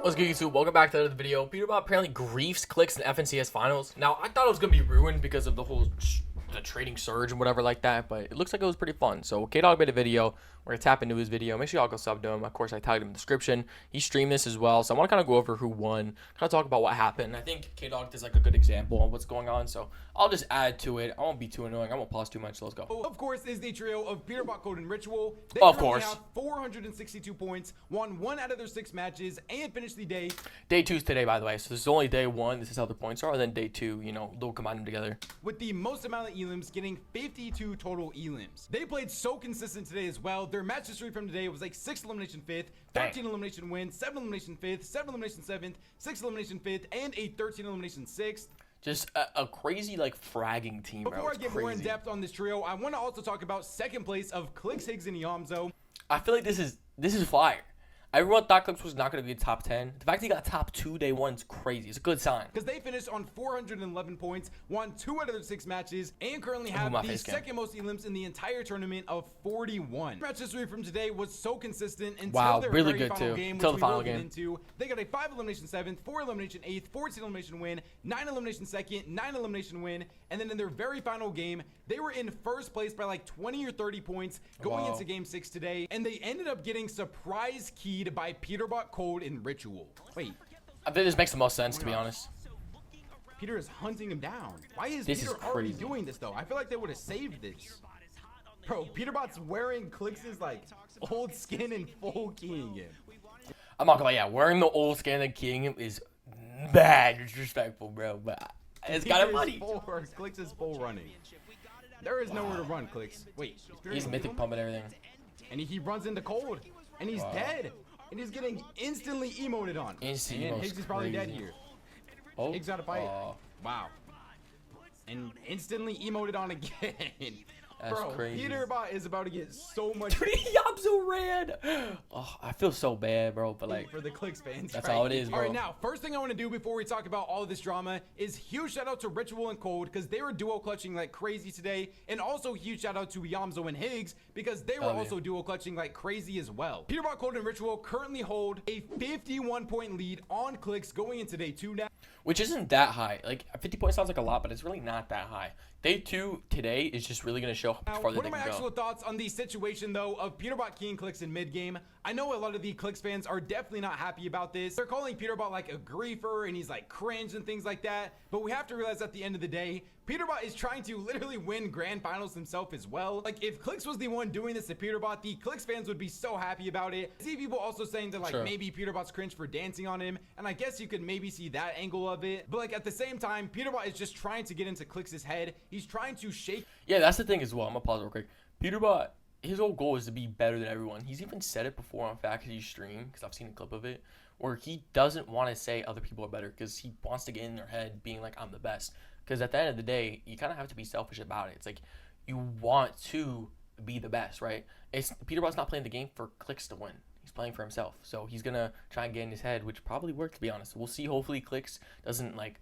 What's good, YouTube? Welcome back to another video. Peterbot apparently griefs Clix in FNCS finals. Now, I thought it was going to be ruined because of the whole the trading surge and whatever like that, but it looks like it was pretty fun. So, K-Dog made a video. We're going to tap into his video. Make sure y'all go sub to him. Of course, I tagged him in the description. He streamed this as well, so I want to kind of go over who won, kind of talk about what happened. I think K-Dog is like a good example of what's going on, so I'll just add to it. I won't be too annoying. I won't pause too much, so let's go. Of course, is the trio of Peterbot, Code, and Ritual. They of currently course. have 462 points, won 1 out of their 6 matches, and finished the day. Day 2 is today, by the way, so this is only day 1. This is how the points are, and then day 2, you know, they'll combine them together. With the most amount of elims, getting 52 total elims. They played so consistent today as well. Their match history from today was like 6 elimination 5th, 13 elimination wins, 7 elimination 5th, 7 elimination 7th, 6 elimination 5th, and a 13 elimination 6th. Just a crazy, like, fragging team, bro. Before I It's get crazy. more in depth on this trio, I want to also talk about second place of Clix, Higgs, and Yamzo. I feel like this is fire. Everyone thought Clix was not going to be top 10. The fact that he got top 2 day 1 is crazy. It's a good sign. Because they finished on 411 points, won 2 out of their 6 matches, and currently have the second most elims in the entire tournament of 41. Match history from today was so consistent until their really very good final too. game, Until which the we final will get game. into. They got a 5 elimination 7th, 4 elimination 8th, 14 elimination win, 9 elimination 2nd, 9 elimination win, and then in their very final game, they were in first place by like 20 or 30 points going into game 6 today, and they ended up getting surprise keyed by Peterbot, Code, and Ritual. Wait, I think this makes the most sense, to be honest. Peter is hunting him down. Why is This Peter is already crazy. doing this though? I feel like they would have saved this. Bro, Peterbot's wearing Clix's like old skin and full keying it. I'm not gonna lie, yeah, wearing the old skin and keying him is bad disrespectful, bro. But it's kind of funny. Clix is full running. There is nowhere to run, Clix. Wait, He's mythic pump and everything. and he runs into Cold, and he's dead, and he's getting instantly emoted on. Instant and emo's Higgs is probably dead crazy. here. Oh, Higgs got to fight. Wow. And instantly emoted on again. That's Bro, crazy. Peterbot is about to get so much Yamzo ran. Oh, I feel so bad, bro. But like, for the Clix fans. that's right? all it is, bro. All right, now, first thing I want to do before we talk about all of this drama is huge shout out to Ritual and Cold because they were duo clutching like crazy today, and also huge shout out to Yamzo and Higgs because they were also duo clutching like crazy as well. Peterbot, Cold, and Ritual currently hold a 51-point lead on Clix going into day 2 now. Which isn't that high. Like 50 points sounds like a lot, but it's really not that high. Day 2 today is just really gonna show how far they What are can my go. actual thoughts on the situation though of Peterbot keying Clix in mid game? I know a lot of the Clix fans are definitely not happy about this. They're calling Peterbot like a griefer and he's like cringe and things like that. But we have to realize at the end of the day, Peterbot is trying to literally win grand finals himself as well. Like if Clix was the one doing this to Peterbot, the Clix fans would be so happy about it. I see people also saying that like maybe Peterbot's cringe for dancing on him, and I guess you could maybe see that angle of it. But like at the same time, Peterbot is just trying to get into Clix's head. He's trying to shake. Yeah, that's the thing as well. I'm gonna pause real quick. Peterbot, his whole goal is to be better than everyone. He's even said it before on Faculty Stream, because I've seen a clip of it, where he doesn't want to say other people are better because he wants to get in their head being like, I'm the best. Because at the end of the day, you kind of have to be selfish about it. It's like you want to be the best, right? Peterbot's not playing the game for Clix to win. He's playing for himself. So he's going to try and get in his head, which probably worked, to be honest. We'll see. Hopefully Clix doesn't like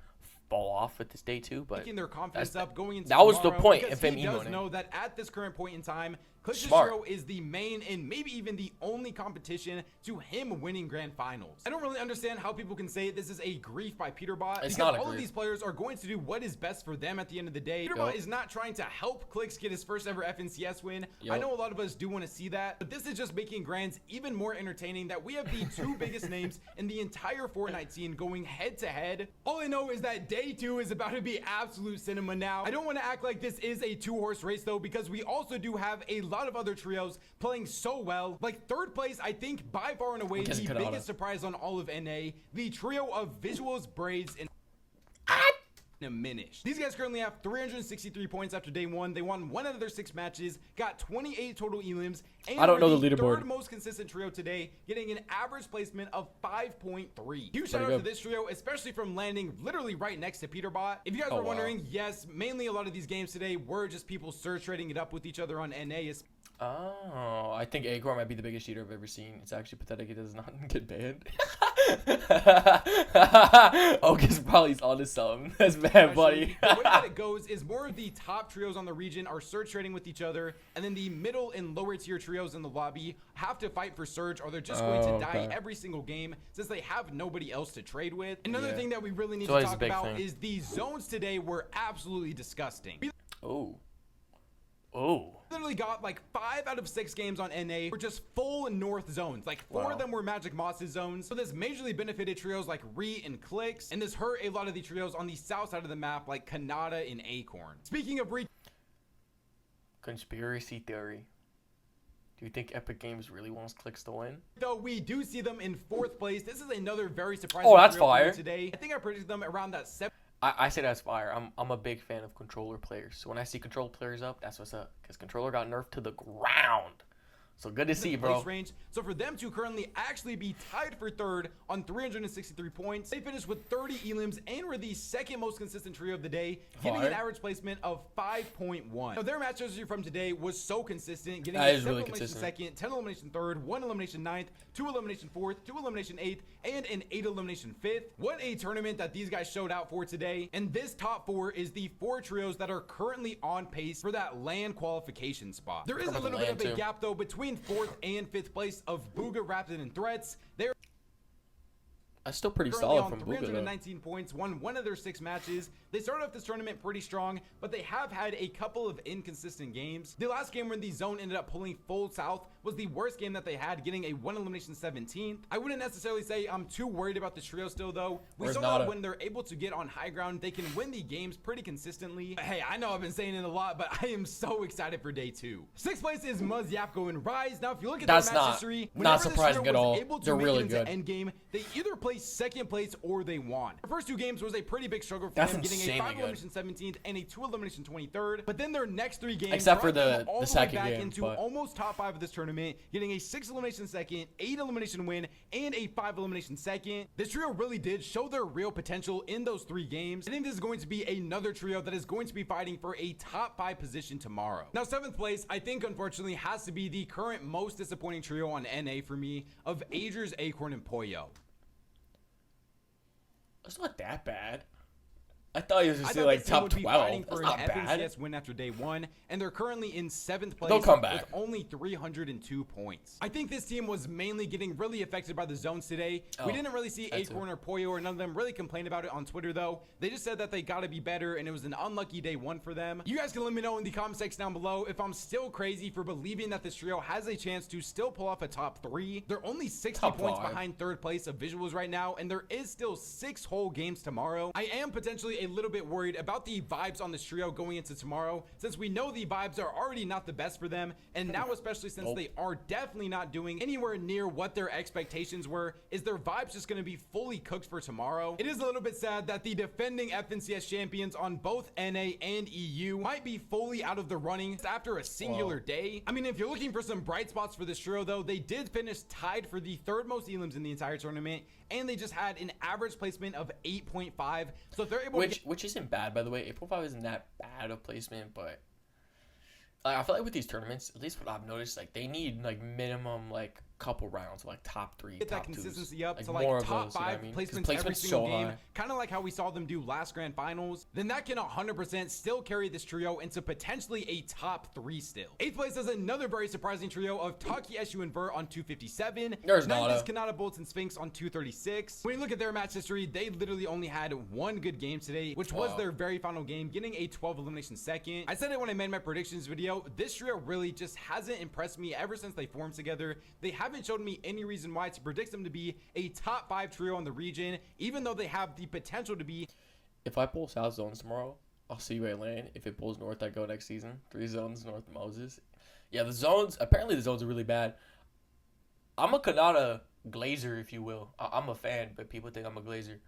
fall off with this day 2, but Taking their confidence up going into that was the tomorrow, point. because If he does emoting. know that at this current point in time, Clix's Smart. trio is the main and maybe even the only competition to him winning grand finals. I don't really understand how people can say this is a grief by Peterbot It's because not a all of grief. these players are going to do what is best for them at the end of the day. Peterbot is not trying to help Clix get his first ever FNCS win. I know a lot of us do want to see that, but this is just making grands even more entertaining that we have the 2 biggest names in the entire Fortnite scene going head to head. All I know is that day 2 is about to be absolute cinema now. I don't want to act like this is a 2-horse race though, because we also do have a lot of other trios playing so well. Like third place, I think by far and away the biggest surprise on all of NA, the trio of Visuals, Braids, and Diminish. These guys currently have 363 points after day 1. They won 1 out of their 6 matches, got 28 total elims, and I don't know the leaderboard. third most consistent trio today, getting an average placement of 5.3. Huge shout out to this trio, especially from landing literally right next to Peterbot. If you guys were wondering, yes, mainly a lot of these games today were just people surge trading it up with each other on NA. Oh, I think Acorn might be the biggest cheater I've ever seen. It's actually pathetic. It does not get banned. Ogus probably on to something. That's bad, buddy. The way that it goes is more of the top trios on the region are Surge trading with each other, and then the middle and lower tier trios in the lobby have to fight for Surge, or they're just going to die every single game since they have nobody else to trade with. Another thing that we really need to talk about is the zones today were absolutely disgusting. Literally got like 5 out of 6 games on NA were just full north zones. Like 4 of them were Magic Moss's zones. So this majorly benefited trios like Re and Clix, and this hurt a lot of the trios on the south side of the map like Kanata and Acorn. Speaking of Re, conspiracy theory. Do you think Epic Games really wants Clix to win? Though we do see them in 4th place. This is another very surprising that's trio fire. Today. I think I predicted them around that 7th. I say that's fire. I'm a big fan of controller players. So when I see controller players up, that's what's up. Because controller got nerfed to the ground. So good to see, bro. Range. So for them to currently actually be tied for 3rd on 363 points, they finished with 30 elims and were the 2nd most consistent trio of the day, getting an average placement of 5.1. Now their match history from today was so consistent, getting a 7 elimination 2nd, 10 elimination 3rd, 1 elimination 9th, 2 elimination 4th, 2 elimination 8th, and an 8 elimination 5th. What a tournament that these guys showed out for today. And this top 4 is the 4 trios that are currently on pace for that LAN qualification spot. There is a little bit of a gap though between 4th and 5th place of Booga, Rapid, and Threats. They're that's still pretty solid from Booga, 319 points, won 1 of their 6 matches. They started off this tournament pretty strong, but they have had a couple of inconsistent games. The last game when the zone ended up pulling full south was the worst game that they had, getting a 1 elimination 17th. I wouldn't necessarily say I'm too worried about the trio still though. We saw that when they're able to get on high ground, they can win the games pretty consistently. Hey, I know I've been saying it a lot, but I am so excited for day 2. 6th place is Muzz, Yapko, and Rise. Now, if you look at their match history, not surprising at all. They're really good. End game, they either placed 2nd place or they won. The first 2 games was a pretty big struggle for them, getting a 5 elimination 17th and a 2 elimination 23rd. But then their next 3 games, except for the second back game, into almost top 5 of this tournament, getting a 6 elimination 2nd, 8 elimination win, and a 5 elimination 2nd. This trio really did show their real potential in those 3 games. I think this is going to be another trio that is going to be fighting for a top 5 position tomorrow. Now, 7th place, I think unfortunately has to be the current most disappointing trio on NA for me of Agers, Acorn, and Poyo. It's not that bad. I thought he was just like top 12. For That's an not bad. FNCS win after day 1, and they're currently in 7th place They'll come back with only 302 points. I think this team was mainly getting really affected by the zones today. We didn't really see Acorn or Poyo or none of them really complain about it on Twitter though. They just said that they got to be better, and it was an unlucky day 1 for them. You guys can let me know in the comment section down below if I'm still crazy for believing that this trio has a chance to still pull off a top 3. They're only 60 points behind 3rd place of visuals right now, and there is still 6 whole games tomorrow. I am potentially a little bit worried about the vibes on this trio going into tomorrow, since we know the vibes are already not the best for them, and now especially since they are definitely not doing anywhere near what their expectations were, is their vibes just going to be fully cooked for tomorrow. It is a little bit sad that the defending FNCS champions on both NA and EU might be fully out of the running after a singular day. I mean, if you're looking for some bright spots for this trio though, they did finish tied for the 3rd most elims in the entire tournament, and they just had an average placement of 8.5. So if they're able which isn't bad, by the way. 8.5 isn't that bad of placement, but I feel like with these tournaments, at least what I've noticed, like they need like minimum like couple rounds, like top 3, get top that consistency 2s. up like to like more top of those, 5 you know what I mean? placements every single game, high. kind of like how we saw them do last grand finals. Then that can 100% still carry this trio into potentially a top 3 still. 8th place is another very surprising trio of Taki, Eshu, and Ver on 257. There's 9th is Kanata, Bolts, and Sphinx on 236. When you look at their match history, they literally only had 1 good game today, which was their very final game, getting a 12 elimination 2nd. I said it when I made my predictions video, this trio really just hasn't impressed me ever since they formed together. They haven't shown me any reason why to predict them to be a top 5 trio in the region, even though they have the potential to be. If I pull South Zones tomorrow, I'll see you at LAN. If it pulls North, I go next season. 3 zones North Moses. Yeah, the zones, apparently the zones are really bad. I'm a Kanata glazer, if you will. I'm a fan, but people think I'm a glazer.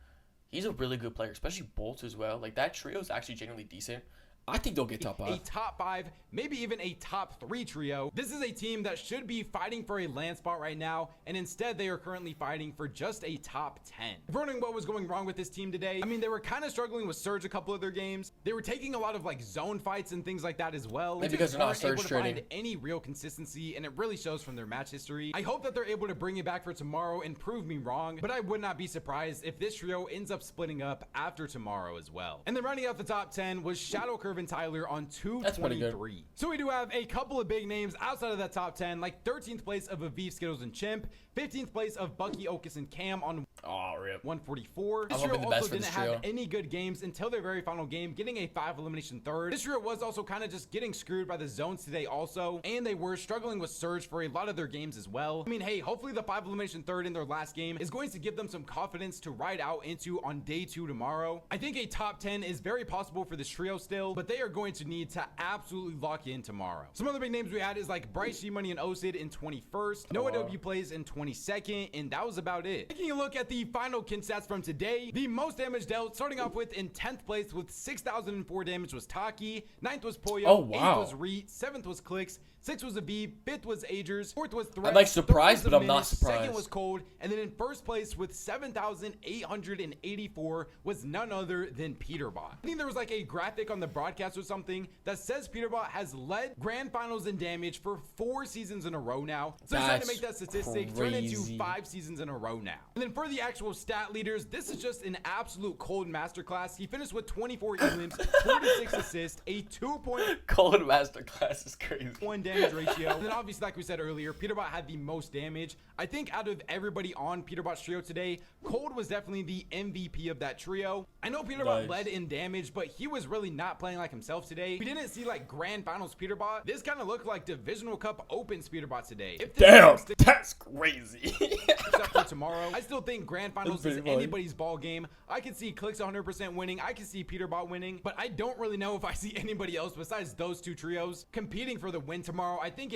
He's a really good player, especially Bolts as well. Like that trio is actually genuinely decent. I think they'll get top 5. A top 5, maybe even a top 3 trio. This is a team that should be fighting for a land spot right now, and instead they are currently fighting for just a top 10. If you're wondering what was going wrong with this team today, I mean, they were kind of struggling with Surge a couple of their games. They were taking a lot of like zone fights and things like that as well. Maybe because they're not Surge able to trading. find any real consistency, and it really shows from their match history. I hope that they're able to bring it back for tomorrow and prove me wrong, but I would not be surprised if this trio ends up splitting up after tomorrow as well. And then rounding out the top 10 was Shadow Curve and Tyler on 223. So we do have a couple of big names outside of that top 10, like 13th place of Aviv, Skittles, and Chimp, 15th place of Bucky, Okus, and Cam on 144. This trio also didn't have any good games until their very final game, getting a 5 elimination third. This trio was also kind of just getting screwed by the zones today also, and they were struggling with Surge for a lot of their games as well. I mean, hey, hopefully the 5 elimination third in their last game is going to give them some confidence to ride out into on day 2 tomorrow. I think a top 10 is very possible for this trio still, but they are going to need to absolutely lock in tomorrow. Some other big names we had is like Bryce, G-Money, and Osid in 21st. Noah W plays in 22nd, and that was about it. Taking a look at the final kin stats from today, the most damage dealt, starting off with in 10th place with 6,004 damage was Taki, 9th was Poyo, 8th was Reet, 7th was Clix, 6th was Aviv, 5th was Agers, 4th was Threat. I'm like surprised, but I'm not surprised. 2nd was Cold, and then in first place with 7,884 was none other than Peterbot. I think there was like a graphic on the broadcast or something that says Peterbot has led grand finals in damage for 4 seasons in a row now. So they're trying to make that statistic turn into 5 seasons in a row now. And then for the actual stat leaders, this is just an absolute Cold masterclass. He finished with 24 elims, 46 assists, a 2.1 Cold masterclass is crazy. Damage ratio. And then obviously, like we said earlier, Peterbot had the most damage. I think out of everybody on Peterbot's trio today, Cold was definitely the MVP of that trio. I know Peterbot led in damage, but he was really not playing like himself today. We didn't see like grand finals Peterbot. This kind of looked like Divisional Cup Opens Peterbot today. Damn, that's crazy. Except for tomorrow, I still think grand finals is anybody's ball game. I can see Clix 100% winning. I can see Peterbot winning, but I don't really know if I see anybody else besides those 2 trios competing for the win tomorrow. I think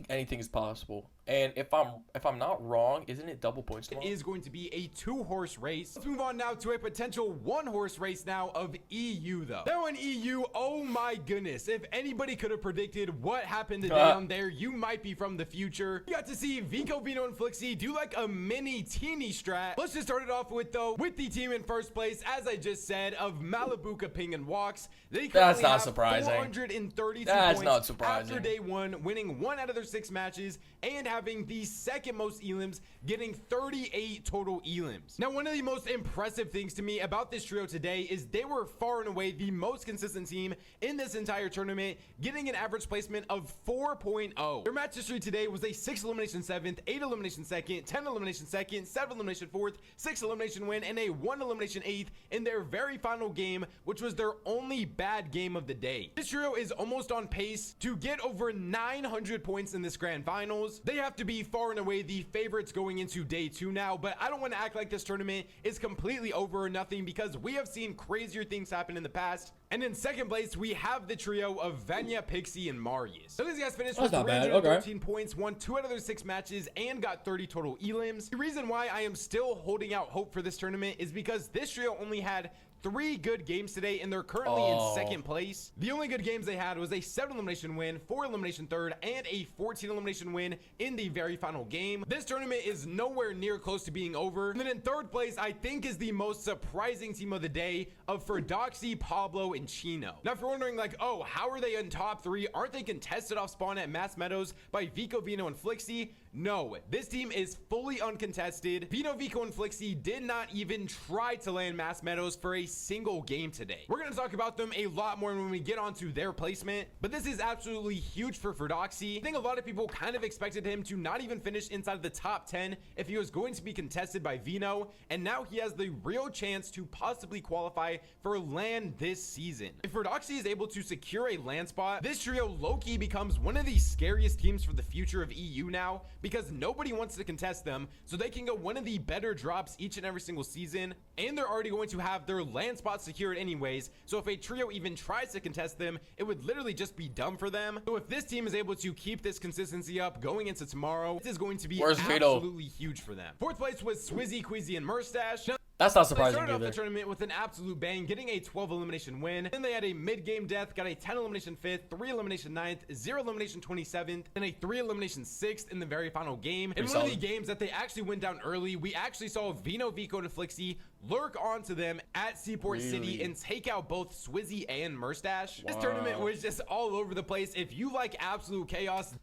anything is possible. And if I'm not wrong, isn't it double points tomorrow? It is going to be a 2-horse race. Let's move on now to a potential 1-horse race now of EU though. Now in EU, oh my goodness. If anybody could have predicted what happened today on there, you might be from the future. You got to see Vico, Vino, and Flixie do like a mini teeny strat. Let's just start it off with the team in first place, as I just said, of Malibuca, Ping, and Walks. They currently have 432 points after day 1, winning 1 out of their 6 matches and having the second most elims, getting 38 total elims. Now, one of the most impressive things to me about this trio today is they were far and away the most consistent team in this entire tournament, getting an average placement of 4.0. Their match history today was a 6 elimination 7th, 8 elimination 2nd, 10 elimination 2nd, 7 elimination 4th, 6 elimination win, and a 1 elimination 8th in their very final game, which was their only bad game of the day. This trio is almost on pace to get over 900 points in this grand finals. They have to be far and away the favorites going into day 2 now, but I don't want to act like this tournament is completely over or nothing, because we have seen crazier things happen in the past. And in second place, we have the trio of Vanya, Pixie, and Marius. So these guys finished with 313 points, won 2 out of their 6 matches, and got 30 total elims. The reason why I am still holding out hope for this tournament is because this trio only had 3 good games today, and they're currently in second place. The only good games they had was a 7 elimination win, 4 elimination third, and a 14 elimination win in the very final game. This tournament is nowhere near close to being over. And then in third place, I think is the most surprising team of the day of Ferdoxy, Pablo, and Chino. Now, if you're wondering like, oh, how are they in top 3? Aren't they contested off spawn at Mass Meadows by Vico, Vino, and Flixie? No, this team is fully uncontested. Vino, Vico, and Flixie did not even try to land Mass Meadows for a single game today. We're going to talk about them a lot more when we get onto their placement, but this is absolutely huge for Ferdoxy. I think a lot of people kind of expected him to not even finish inside of the top 10 if he was going to be contested by Vino, and now he has the real chance to possibly qualify for LAN this season. If Ferdoxy is able to secure a LAN spot, this trio low-key becomes one of the scariest teams for the future of EU now, because nobody wants to contest them, so they can go one of the better drops each and every single season, and they're already going to have their LAN spot secured anyways, so if a trio even tries to contest them, it would literally just be dumb for them. So if this team is able to keep this consistency up going into tomorrow, this is going to be absolutely huge for them. Fourth place was Swizzy, Queasy, and Murstache. That's not They surprising started off the either. tournament with an absolute bang, getting a 12 elimination win. Then they had a mid-game death, got a 10 elimination 5th, 3 elimination 9th, 0 elimination 27th, and a 3 elimination 6th in the very final game. In one of the games that they actually went down early, we actually saw Vino, Vico, and Flixie lurk onto them at Seaport City and take out both Swizzy and Murstache. This tournament was just all over the place. If you like absolute chaos,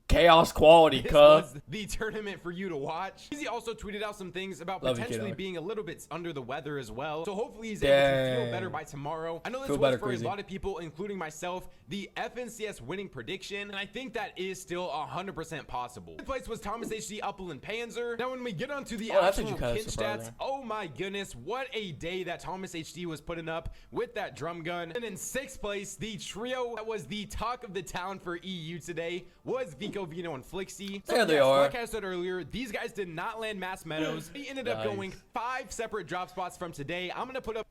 Chaos quality, this cuz. was the tournament for you to watch. He also tweeted out some things about Love you, potentially kiddo. being a little bit under the weather as well. So hopefully he's able to feel better by tomorrow. I know this was for a lot of people, including myself, the FNCS winning prediction, and I think that is still 100% possible. The place was Thomas HD, Uppel, and Panzer. Now when we get onto the actual kin stats, oh my goodness, what a day that Thomas HD was putting up with that drum gun. And in 6th place, the trio that was the talk of the town for EU today was Vico, Vino, and Flixie. So there they are. Like I said earlier, these guys did not land Mass Meadows. They ended up going 5 separate drop spots from today. I'm going to put up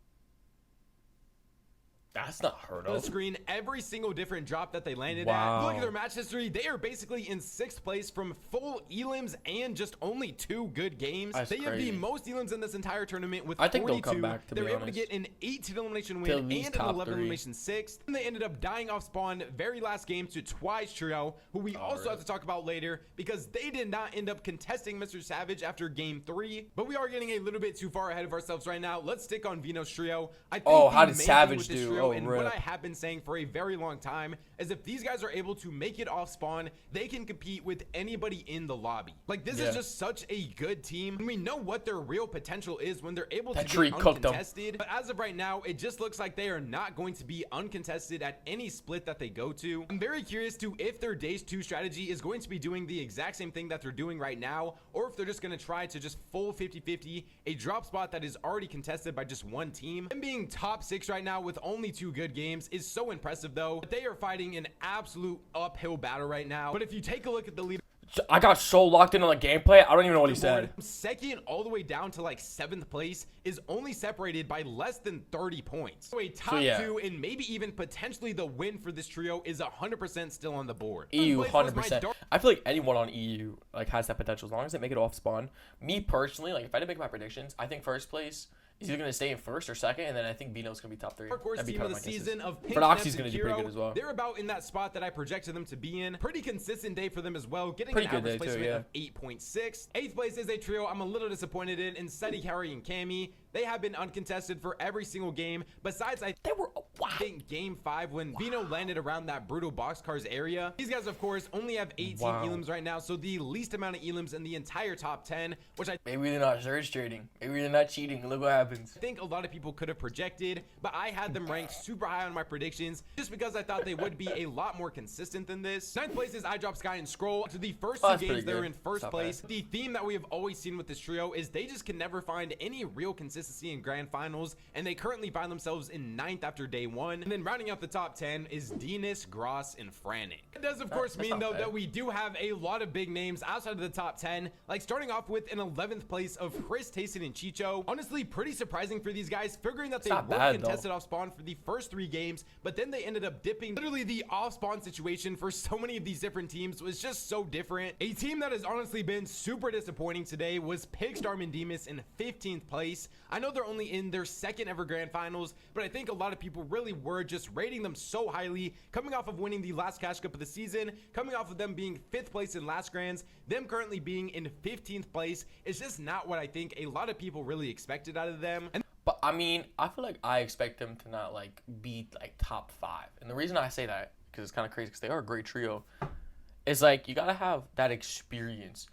That's not heard on the of. screen every single different drop that they landed at. If you look at their match history, they are basically in 6th place from full elims and just only 2 good games. That's they have crazy. the most elims in this entire tournament with I think 42. they'll come back, to they were be able to honest. get an 18 elimination To win at and least an top 11 3. elimination 6th. And they ended up dying off spawn very last game to Twice Trio, who we also have to talk about later because they did not end up contesting Mr. Savage after game 3. But we are getting a little bit too far ahead of ourselves right now. Let's stick on Vino's Trio. I think How the did main Savage thing with this do? trio, Oh, and rip. what I have been saying for a very long time is if these guys are able to make it off spawn, they can compete with anybody in the lobby. Like, this is just such a good team, and we know what their real potential is when they're able to tree get cooked them. uncontested. But as of right now, it just looks like they are not going to be uncontested at any split that they go to. I'm very curious to if their days 2 strategy is going to be doing the exact same thing that they're doing right now, or if they're just going to try to just full 50-50 a drop spot that is already contested by just one team. And being top 6 right now with only 2 good games is so impressive though. They are fighting an absolute uphill battle right now. But if you take a look at the leader, I got so locked in on the gameplay, I don't even know what he said. second all the way down to like 7th place is only separated by less than 30 points. So a top 2 and maybe even potentially the win for this trio is 100% still on the board. EU 100%. I feel like anyone on EU like has that potential as long as they make it off spawn. Me personally, like if I had to make my predictions, I think 1st place is either going to stay in 1st or 2nd, and then I think Vino's going to be top 3. Of course, team of the season of Pink Prodoxy's going to do pretty good as well. They're about in that spot that I projected them to be in. Pretty consistent day for them as well, getting Pretty an good average day too, placement yeah. of 8.6. 8th place is a trio I'm a little disappointed in Seti, Harry, and Cammy. They have been uncontested for every single game. Besides, I think game 5 when Vino landed around that brutal boxcars area. These guys, of course, only have 18 elims right now, so the least amount of elims in the entire top 10, which I maybe they're not surge trading. Maybe they're not cheating. Look what happens. think a lot of people could have projected, but I had them ranked super high on my predictions just because I thought they would be a lot more consistent than this. 9th place is iDrop Sky and Scroll. To the first 2 games, they're in 1st place. The theme that we have always seen with this trio is they just can never find any real consistency in grand finals, and they currently find themselves in 9th after day 1. And then rounding out the top 10 is Dinas, Gross, and Frantic. It does of course mean though that we do have a lot of big names outside of the top 10, like starting off with an 11th place of Chris, Tayson, and Chicho. Honestly, pretty surprising for these guys, figuring that they were contested off spawn for the first 3 games, but then they ended up dipping. Literally the off spawn situation for so many of these different teams was just so different. A team that has honestly been super disappointing today was Pigstar Mandemus in 15th place. I know they're only in their 2nd ever grand finals, but I think a lot of people really were just rating them so highly, coming off of winning the last cash cup of the season, coming off of them being 5th place in last grands, them currently being in 15th place. It's just not what I think a lot of people really expected out of them. But I mean, I feel like I expect them to not like be like top 5. And the reason I say that, because it's kind of crazy, because they are a great trio, is like you gotta have that experience.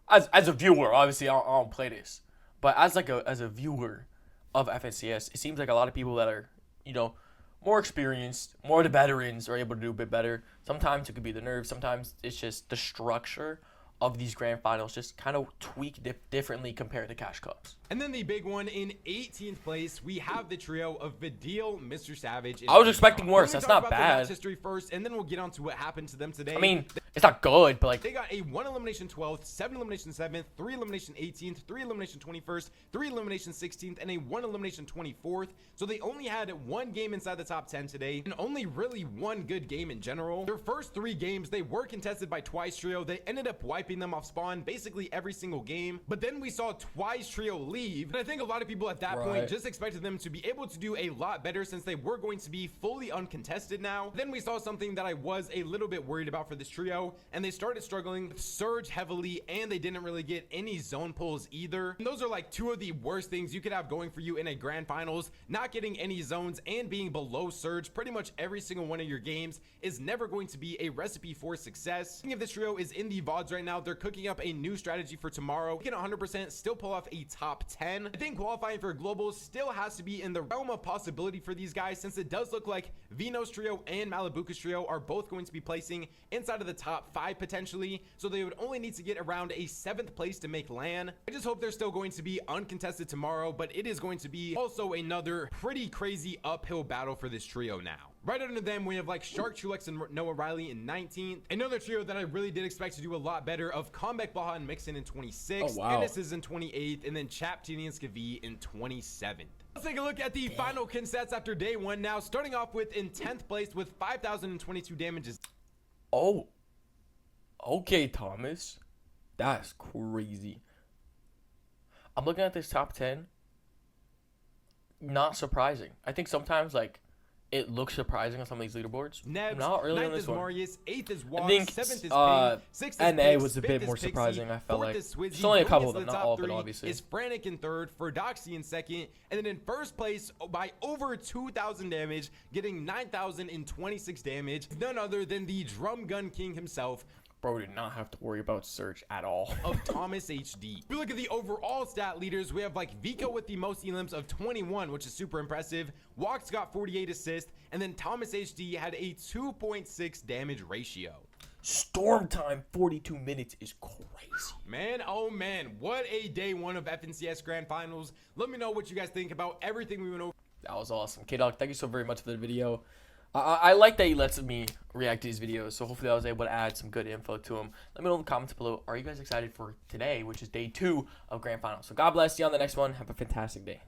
As a viewer, obviously I don't play this, but as a viewer of FNCS, it seems like a lot of people that are, you know, more experienced, more the veterans are able to do a bit better. Sometimes it could be the nerves. Sometimes it's just the structure of these grand finals just kind of tweak differently compared to cash cups. And then the big one in 18th place, we have the trio of Vidil, Mr. Savage. I was expecting worse. That's not bad. History first, and then we'll get on to what happened to them today. I mean, It's not good, but like they got a 1 elimination 12th, 7 elimination 7th, 3 elimination 18th, 3 elimination 21st, 3 elimination 16th, and a 1 elimination 24th. So they only had one game inside the top 10 today, and only really one good game in general. Their first 3 games, they were contested by Twice Trio. They ended up wiping them off spawn basically every single game. But then we saw Twice Trio leave, and I think a lot of people at that point just expected them to be able to do a lot better since they were going to be fully uncontested now. Then we saw something that I was a little bit worried about for this trio, and they started struggling with Surge heavily, and they didn't really get any zone pulls either. And those are like 2 of the worst things you could have going for you in a grand finals. Not getting any zones and being below Surge pretty much every single one of your games is never going to be a recipe for success. If this trio is in the VODs right now, they're cooking up a new strategy for tomorrow. We can 100% still pull off a top 10. I think qualifying for globals still has to be in the realm of possibility for these guys, since it does look like Vino's trio and Malibuca's trio are both going to be placing inside of the top 5 potentially, so they would only need to get around a 7th place to make LAN. I just hope they're still going to be uncontested tomorrow, but it is going to be also another pretty crazy uphill battle for this trio now. Right under them, we have like Shark, Chulex, and Noah Riley in 19th. Another trio that I really did expect to do a lot better of Combeck, Baja, and Mixon in 26th. Ennis is in 28th, and then Chap, Tini, and Skavi in 27th. Let's take a look at the final kin stats after day 1 now, starting off with in 10th place with 5,022 damages. Oh, okay, Thomas, that's crazy. I'm looking at this top 10. Not surprising. I think sometimes like it looks surprising on some of these leaderboards. Nebs, not really on 9th this is one. Marius, 8th is Walk, I think 7th is Ping, 6th is NA Pix, was a 5th bit is more Pixie, surprising. I felt 4th like is Swizzy, there's only a couple of going them, into not the all top of it, 3 obviously. is Frantic in 3rd, Ferdoxy in 2nd, and then in 1st place by over 2,000 damage, getting 9,026 damage, none other than the Drum Gun King himself. Bro did not have to worry about Surge at all. Of Thomas HD. If we look at the overall stat leaders, we have like Vico with the most elims of 21, which is super impressive. Walks got 48 assists, and then Thomas HD had a 2.6 damage ratio. Storm time 42 minutes is crazy. Man, oh man, what a day 1 of FNCS Grand Finals. Let me know what you guys think about everything we went over. That was awesome. K-Dog, thank you so very much for the video. I like that he lets me react to these videos, so hopefully I was able to add some good info to him. Let me know in the comments below, are you guys excited for today, which is day 2 of Grand Finals? So God bless you on the next one. Have a fantastic day.